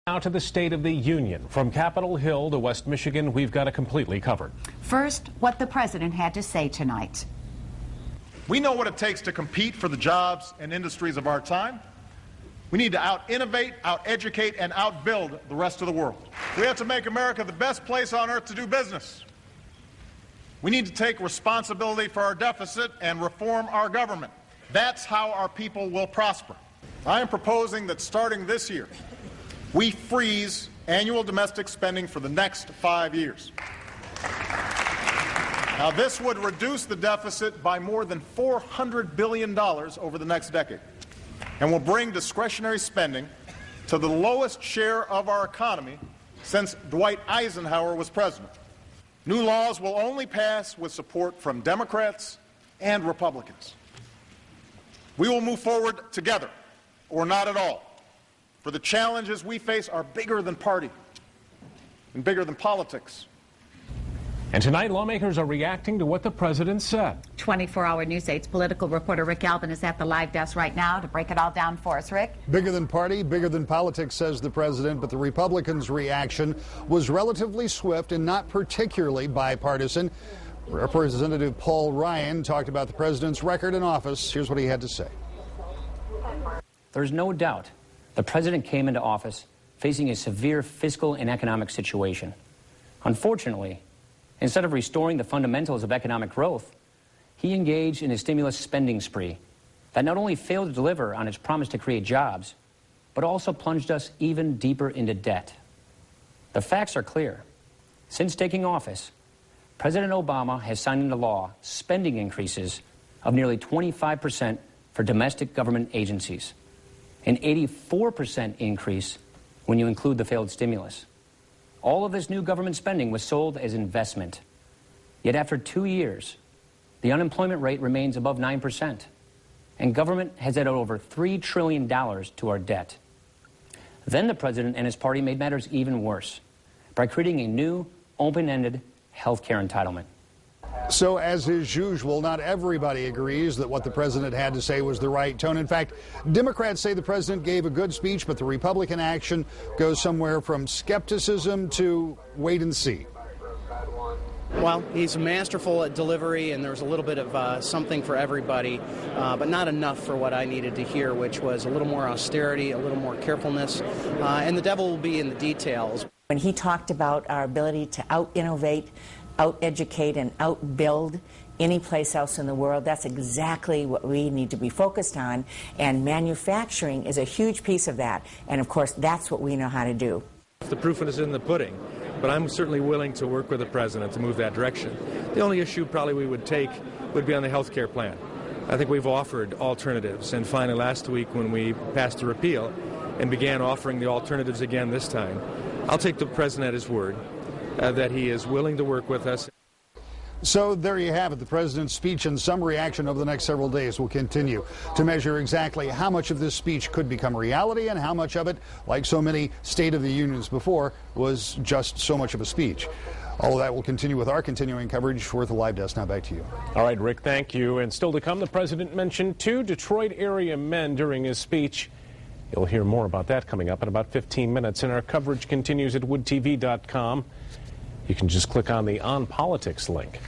Now to the State of the Union. From Capitol Hill to West Michigan, we've got it completely covered. First, what the president had to say tonight. We know what it takes to compete for the jobs and industries of our time. We need to out-innovate, out-educate, and out-build the rest of the world. We have to make America the best place on earth to do business. We need to take responsibility for our deficit and reform our government. That's how our people will prosper. I am proposing that starting this year, we freeze annual domestic spending for the next 5 years. Now, this would reduce the deficit by more than $400 billion over the next decade and will bring discretionary spending to the lowest share of our economy since Dwight Eisenhower was president. New laws will only pass with support from Democrats and Republicans. We will move forward together, or not at all. For the challenges we face are bigger than party and bigger than politics. And tonight, lawmakers are reacting to what the president said. 24-hour News 8's political reporter Rick Albin is at the live desk right now to break it all down for us. Rick? Bigger than party, bigger than politics, says the president, but the Republicans' reaction was relatively swift and not particularly bipartisan. Representative Paul Ryan talked about the president's record in office. Here's what he had to say. There's no doubt the president came into office facing a severe fiscal and economic situation. Unfortunately, instead of restoring the fundamentals of economic growth, he engaged in a stimulus spending spree that not only failed to deliver on its promise to create jobs, but also plunged us even deeper into debt. The facts are clear. Since taking office, President Obama has signed into law spending increases of nearly 25% for domestic government agencies, an 84% increase when you include the failed stimulus. All of this new government spending was sold as investment. Yet after 2 years, the unemployment rate remains above 9%, and government has added over $3 trillion to our debt. Then the president and his party made matters even worse by creating a new, open-ended health care entitlement. So, as is usual, not everybody agrees that what the president had to say was the right tone. In fact, Democrats say the president gave a good speech, but the Republican action goes somewhere from skepticism to wait and see. Well, he's masterful at delivery, and there's a little bit of something for everybody, but not enough for what I needed to hear, which was a little more austerity, a little more carefulness, and the devil will be in the details. When he talked about our ability to out-innovate, out-educate, and out-build any place else in the world, that's exactly what we need to be focused on, and manufacturing is a huge piece of that, and of course that's what we know how to do. The proof is in the pudding, but I'm certainly willing to work with the president to move that direction. The only issue probably we would take would be on the health care plan. I think we've offered alternatives, and finally last week when we passed the repeal and began offering the alternatives again this time, I'll take the president at his word that he is willing to work with us. So there you have it, the president's speech, and some reaction over the next several days will continue to measure exactly how much of this speech could become reality and how much of it, like so many State of the Unions before, was just so much of a speech. All of that will continue with our continuing coverage. We're at the live desk. Now back to you. All right, Rick, thank you. And still to come, the president mentioned 2 Detroit area men during his speech. You'll hear more about that coming up in about 15 minutes, and our coverage continues at woodtv.com. You can just click on the On Politics link.